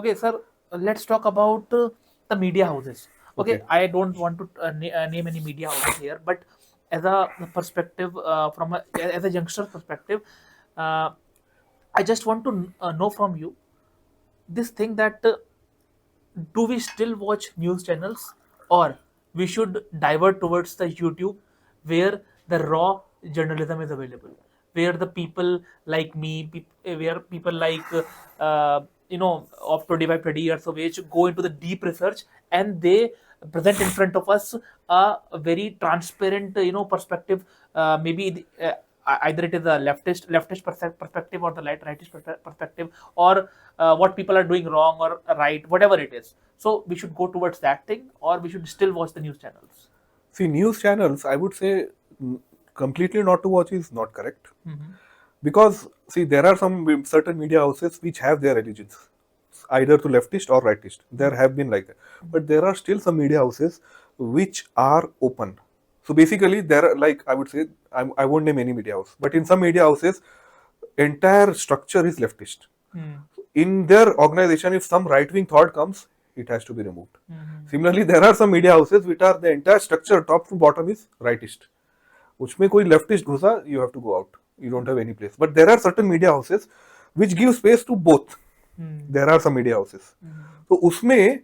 Okay, sir, let's talk about the media houses. Okay, Okay. I don't want to name any media houses here, but as a perspective, as a youngster perspective, uh, I just want to know from you this thing that do we still watch news channels, or we should divert towards the YouTube where the raw journalism is available, where the people like me, where people like of 25, 30 years of age go into the deep research, and they present in front of us a very transparent perspective. Maybe either it is a leftist perspective, or the rightist perspective, or what people are doing wrong or right, whatever it is. So we should go towards that thing, or we should still watch the news channels. See, news channels, I would say completely not to watch is not correct. Mm-hmm. Because, see, there are some certain media houses which have their allegiance, either to leftist or rightist. There have been like that. But there are still some media houses which are open. So basically, there are, like, I would say, I won't name any media house, but in some media houses, entire structure is leftist. Mm-hmm. In their organization, if some right wing thought comes, it has to be removed. Mm-hmm. Similarly, there are some media houses which are the entire structure, top to bottom, is rightist. उसमें कोई leftist घुसा, you have to go out. You don't have any place. But there are certain media houses which give space to both. Mm-hmm. There are some media houses. Mm-hmm. तो उसमें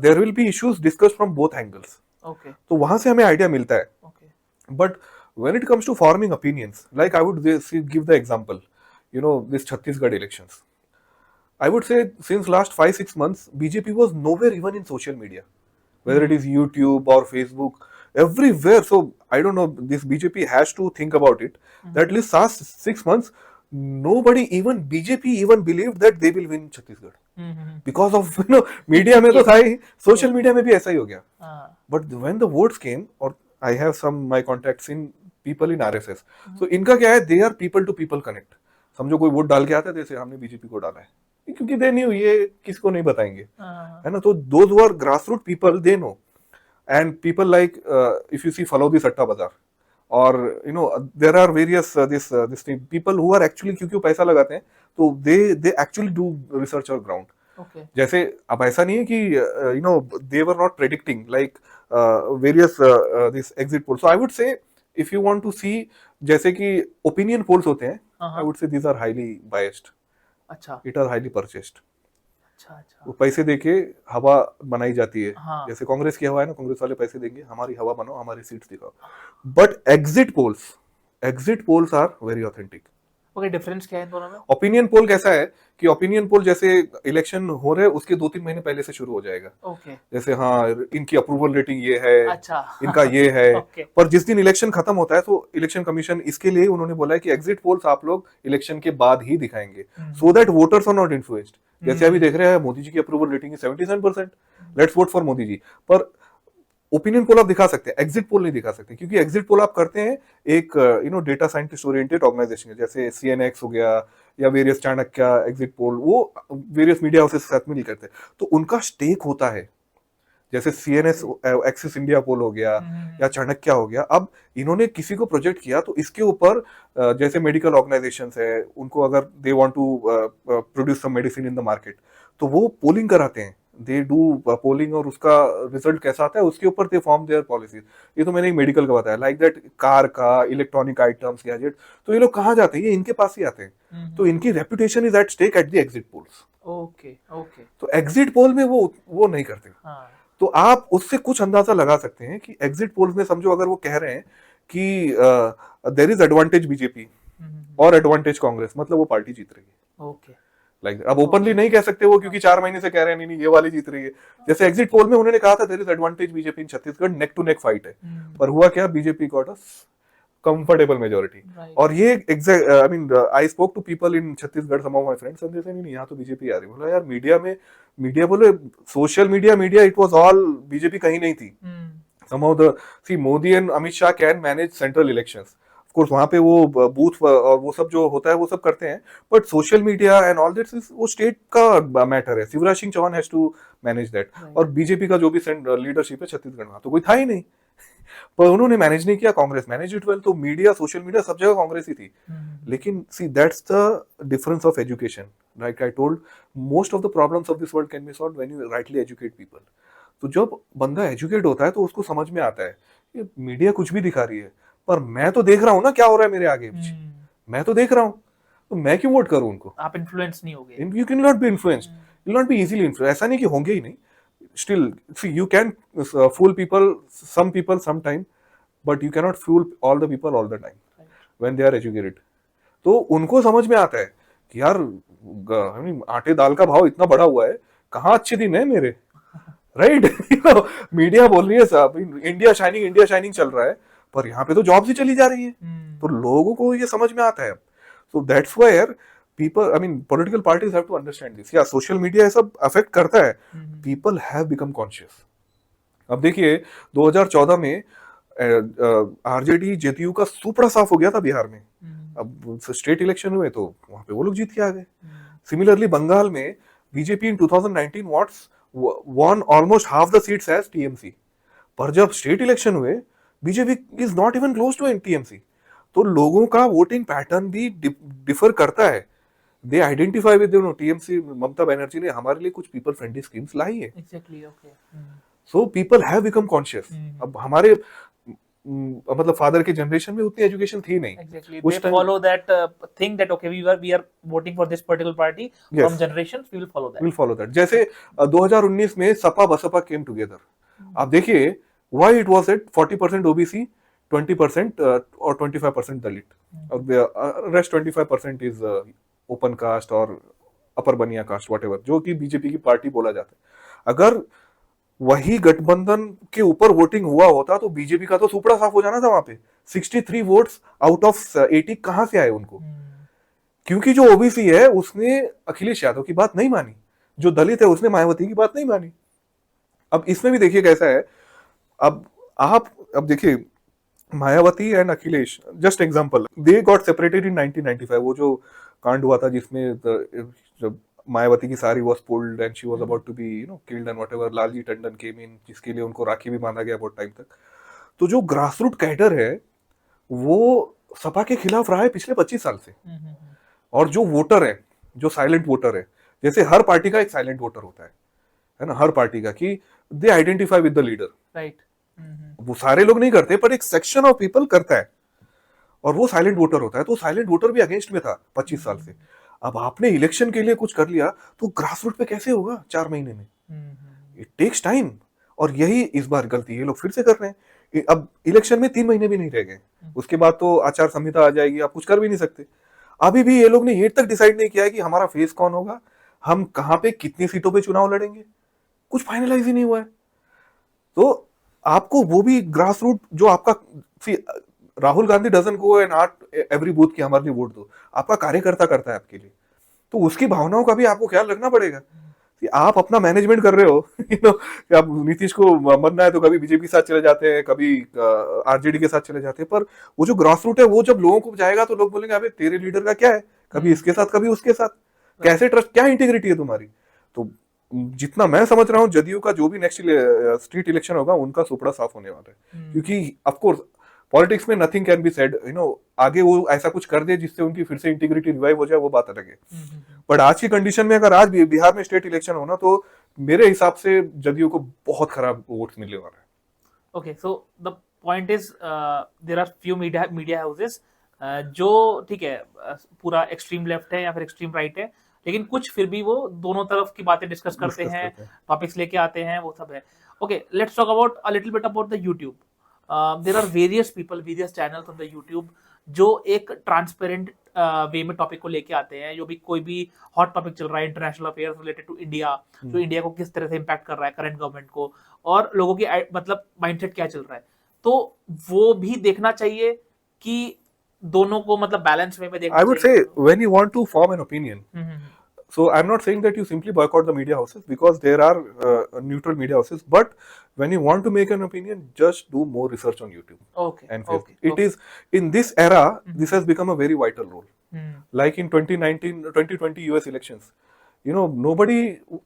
there will be issues discussed from both angles. Okay. तो वहां से हमें idea मिलता है. Okay. But when it comes to forming opinions, like I would give the example, this Chhattisgarh elections. I would say since last 5-6 months, BJP was nowhere even in social media, whether it is YouTube or Facebook, everywhere. So I don't know. This BJP has to think about it. That at least last 6 months, nobody, even BJP, even believed that they will win Chhattisgarh Mm-hmm. because of media में तो था ही, social media में भी ऐसा ही हो गया. Uh, But when the votes came, or I have some my contacts in people in RSS. So इनका क्या है? They are people to people connect. समझो कोई वोट डाल के आता है, जैसे हमने बीजेपी को डाला है, क्योंकि दे न्यू, ये किसको नहीं बताएंगे, है ना. तो those who are grassroot people, they know. And people like, if you see Phalodi Satta Bazar, और there are various this people who are actually, क्योंकि वो पैसा लगाते हैं, तो दे एक्चुअली डू रिसर्च और ग्राउंड. okay. जैसे अब ऐसा नहीं है कि they were not predicting like various this exit poll. So I would say if you want to see, जैसे कि ओपिनियन पोल्स होते हैं, I would say these are highly biased. अच्छा इट आर हाईली परचेस्ड. अच्छा अच्छा. वो पैसे देके हवा बनाई जाती है. हाँ. जैसे कांग्रेस की हवा है ना, कांग्रेस वाले पैसे देंगे, हमारी हवा बनाओ, हमारी सीट्स दिखाओ. But exit polls are very authentic. Okay, difference क्या है इन दोनों में? ओपिनियन पोल कैसा है कि ओपिनियन पोल जैसे इलेक्शन हो रहे हैं उसके 2-3 महीने पहले से शुरू हो जाएगा. ओके. जैसे हाँ, इनकी अप्रूवल रेटिंग ये है, अच्छा. इनका ये है. ओके. पर जिस दिन इलेक्शन खत्म होता है, तो इलेक्शन कमीशन इसके लिए उन्होंने बोला है कि एग्जिट पोल्स आप लोग इलेक्शन के बाद ही दिखाएंगे, so that voters are not influenced. जैसे अभी देख रहे हैं, मोदी जी की अप्रूवल रेटिंग है 77%, let's vote for Modi ji. पर ओपिनियन पोल आप दिखा सकते हैं, एग्जिट पोल नहीं दिखा सकते, क्योंकि एग्जिट पोल आप करते हैं एक डेटा साइंटिस्ट ओरिएंटेड ऑर्गेनाइजेशन, जैसे सीएनएक्स हो गया या वेरियस चाणक्य एग्जिट पोल, वो वेरियस मीडिया हाउसेस के साथ में नहीं करते. तो उनका स्टेक होता है. जैसे सीएनएस एक्सिस इंडिया पोल हो गया या चाणक्य हो गया. अब इन्होंने किसी को प्रोजेक्ट किया, तो इसके ऊपर जैसे मेडिकल ऑर्गेनाइजेशंस है, उनको अगर they want to produce some medicine in the market, तो वो पोलिंग कराते हैं. दे डू पोलिंग, और उसका रिजल्ट कैसा आता है उसके ऊपर दे फॉर्म देयर पॉलिसीज. ये तो मैंने एक मेडिकल का बताया. लाइक दैट कार का, इलेक्ट्रॉनिक आइटम्स, गैजेट, तो ये लोग कहाँ जाते हैं? ये इनके पास ही आते हैं. तो इनकी reputation is at stake at the exit polls. Okay okay. तो एग्जिट पोल में वो नहीं करते. हाँ. तो आप उससे कुछ अंदाजा लगा सकते हैं कि एग्जिट पोल्स में, समझो अगर वो कह रहे हैं कि देयर इज एडवांटेज बीजेपी और एडवांटेज कांग्रेस, मतलब वो पार्टी जीत रही है. ओके. लाइक अब ओपनली नहीं कह सकते वो, क्योंकि 4 महीने से कह रहे हैं नहीं ये वाली जीत रही है. जैसे एग्जिट पोल में उन्होंने कहा था there is advantage BJP in Chhattisgarh, neck to neck fight है. पर हुआ क्या? BJP got a comfortable majority. और ये exact, I mean I spoke to people in Chhattisgarh, some of my friends, and they say नहीं, यहाँ तो बीजेपी आ रही है. बोला यार, मीडिया बोले, social media, it was all BJP, कहीं नहीं थी. somehow the see Modi and Amit Shah can manage central elections. Of course वहाँ पे वो बूथ और वो सब जो होता है वो सब करते हैं, but social media and all this वो स्टेट का मैटर है. Shivraj Singh Chauhan has to manage that. और बीजेपी का जो भी लीडरशिप है छत्तीसगढ़ में, तो कोई था ही नहीं. पर उन्होंने मैनेज नहीं किया, कांग्रेस मैनेज इट वेल। तो मीडिया, सोशल मीडिया, सब जगह कांग्रेस ही थी। लेकिन see that's the difference of education. Like I told, most of the problems of this world can be solved when you rightly educate people. तो जब बंदा एजुकेट होता है तो उसको समझ में आता है कि मीडिया कुछ भी दिखा रही है, पर मैं तो देख रहा हूँ ना क्या हो रहा है मेरे आगे पीछे, मैं तो देख रहा हूँ, तो मैं क्यों वोट करूँ उनको? आप इन्फ्लुएंस नहीं होगे। You can not be influenced, you not be easily influenced. ऐसा नहीं कि होंगे ही नहीं, still see you can fool people, some people some time, but you cannot fool all the people all the time when they are educated. तो उनको समझ में आता है कि यार आटे दाल का भाव इतना बढ़ा हुआ है, कहाँ अच्छे दिन है मेरे, राइट? मीडिया बोल रही है साहब इंडिया शाइनिंग, इंडिया शाइनिंग चल रहा है, पर यहाँ पे तो जॉब्स ही चली जा रही है। तो लोगों को ये समझ में आता है। So that's where people, I mean political parties have to understand this. या सोशल मीडिया ये सब अफेक्ट करता है, पीपल हैव बिकम कॉन्शियस। अब देखिए 2014 में आरजेडी जेडीयू का सुपड़ा साफ हो गया था बिहार में। अब स्टेट इलेक्शन हुए तो वहां पे वो लोग जीत के आ गए। सिमिलरली बंगाल में BJP in 2019 won almost half the seats as TMC, पर जब स्टेट इलेक्शन हुए BJP is not even close to TMC. तो लोगों का वोटिंग पैटर्न भी डिफर करता है। They identify with TMC, Mamata Banerjee ने हमारे लिए कुछ पीपल फ्रेंडली स्कीम्स लाई है। Exactly, okay. So people have become conscious. अब हमारे मतलब फादर के जनरेशन में उतनी एजुकेशन थी नहीं। Exactly. They follow that thing that okay we are voting for this particular party from generations, we will follow that. We'll follow that. जैसे 2019 में सपा बसपा came together. आप देखिए why it was at 40% OBC, 20% और 25% दलित और rest 25% is open caste और अपर बनिया cast whatever, जो कि बीजेपी की पार्टी बोला जाता है। अगर वही गठबंधन के ऊपर वोटिंग हुआ होता तो बीजेपी का तो सुपड़ा साफ हो जाना था। वहां पे 63 वोट्स आउट ऑफ 80 कहां से आए उनको? क्योंकि जो ओबीसी है उसने अखिलेश यादव की बात नहीं मानी, जो दलित है उसने मायावती की बात नहीं मानी। अब इसमें भी देखिए कैसा है। अब देखिए Mayawati and Akhilesh, just example, they got separated इन 1995। वो जो कांड हुआ था जिसमें जब मायावती की sari was pulled and she was about to be killed and whatever, Lalji Tandon came in, जिसके लिए उनको राखी भी बांधा गया बहुत टाइम तक। तो जो ग्रास रूट कैडर है वो सपा के खिलाफ रहा है पिछले 25 साल से। और जो वोटर है, जो साइलेंट वोटर है, जैसे हर पार्टी का एक साइलेंट वोटर होता है ना, हर पार्टी का, कि दे identify with the leader, right? वो सारे लोग नहीं करते पर एक सेक्शन ऑफ पीपल करता है, और वो साइलेंट वोटर होता है। तो साइलेंट वोटर भी अगेंस्ट में था 25 साल से। अब आपने इलेक्शन के लिए कुछ कर लिया तो ग्रास रूट पे कैसे होगा 4 महीने में? It takes time. और यही इस बार गलती ये लोग फिर से कर रहे हैं। अब इलेक्शन में 3 महीने भी नहीं रह गए, उसके बाद तो आचार संहिता आ जाएगी, आप कुछ कर भी नहीं सकते। अभी भी ये लोग ने ये तक डिसाइड नहीं किया है कि हमारा फेस कौन होगा, हम कहां पे कितनी सीटों पे चुनाव लड़ेंगे, कुछ फाइनलाइज ही नहीं हुआ है। तो आपको वो भी ग्रास रूट जो आपका, Rahul Gandhi doesn't go and ask every booth की हमारे लिए वोट दो, आपका कार्यकर्ता करता है आपके लिए। तो उसकी भावनाओं का भी आपको ख्याल रखना पड़ेगा कि आप अपना मैनेजमेंट कर रहे हो। आप नीतीश को मरना है तो कभी बीजेपी के साथ चले जाते हैं, कभी आरजेडी के साथ चले जाते हैं, पर वो जो ग्रास रूट है वो जब लोगों को जाएगा तो लोग बोलेंगे अबे तेरे लीडर का क्या है, कभी इसके साथ कभी उसके साथ, कैसे ट्रस्ट, क्या इंटीग्रिटी है तुम्हारी? तो जितना मैं समझ रहा हूँ जदयू का जो भी नेक्स्ट स्टेट इलेक्शन होगा उनका सुपड़ा साफ होने वाला है। क्योंकि ऑफकोर्स पॉलिटिक्स में नथिंग कैन बी सेड, आगे वो ऐसा कुछ कर दे जिससे उनकी फिर से इंटीग्रिटी रिवाइव हो जाए, वो बात अलग है। बट आज की कंडीशन में अगर आज बिहार में स्टेट इलेक्शन होना तो मेरे हिसाब से जदयू को बहुत खराब वोट्स मिलने वाला है। Okay, so the point is there are few media houses जो ठीक है पूरा एक्सट्रीम लेफ्ट है या फिर एक्सट्रीम राइट है, लेकिन कुछ फिर भी वो दोनों तरफ की बातें डिस्कस करते हैं, टॉपिक्स लेके आते हैं, वो सब है। Okay, let's talk about a little bit about the YouTube. There are various people, various channels on the YouTube जो एक ट्रांसपेरेंट वे में टॉपिक को लेके आते हैं। जो भी कोई भी हॉट टॉपिक चल रहा है, international affairs related to India, जो इंडिया को किस तरह से इम्पैक्ट कर रहा है करंट गवर्नमेंट को, और लोगों की मतलब माइंडसेट क्या चल रहा है, तो वो भी देखना चाहिए कि दोनों को मतलब बैलेंस वे में देखना चाहिए। I would say when you want to form an opinion, so I'm not saying that you simply boycott the media houses because there are neutral media houses, but when you want to make an opinion, just do more research on YouTube. Okay. And Facebook. It is in this era, this has become a very vital role. Like in 2020 US elections, nobody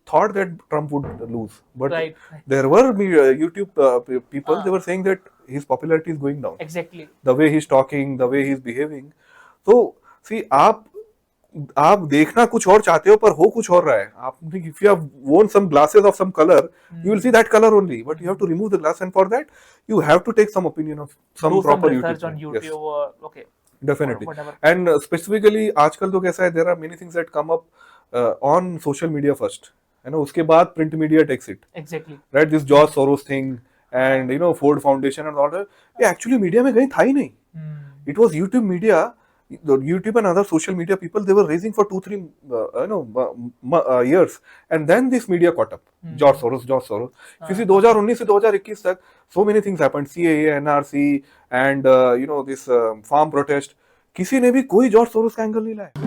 thought that Trump would lose, but there were YouTube people. They were saying that his popularity is going down. Exactly. The way he's talking, the way he's behaving. So see, आप देखना कुछ और चाहते हो पर हो कुछ और रहा है. आप if you have worn some glasses of some color, you will see that color only. But you have to remove the glass, and for that you have to take some opinion of some Do some proper research YouTube. on Yes. YouTube or okay, Definitely. whatever. And specifically आजकल तो कैसा है, there are many things that come up on social media first, है ना, उसके बाद print media takes it, Exactly. right? This George Soros thing and you know Ford Foundation and all that, ये actually media में कहीं था ही नहीं. It was YouTube media, the YouTube and other social media people, they were raising for 2-3 years, and then this media caught up. George Soros. If you see 2019 से 2021 तक, so many things happened. CAA, NRC, and you know this farm protest. किसी ने भी कोई George Soros का angle नहीं लाया.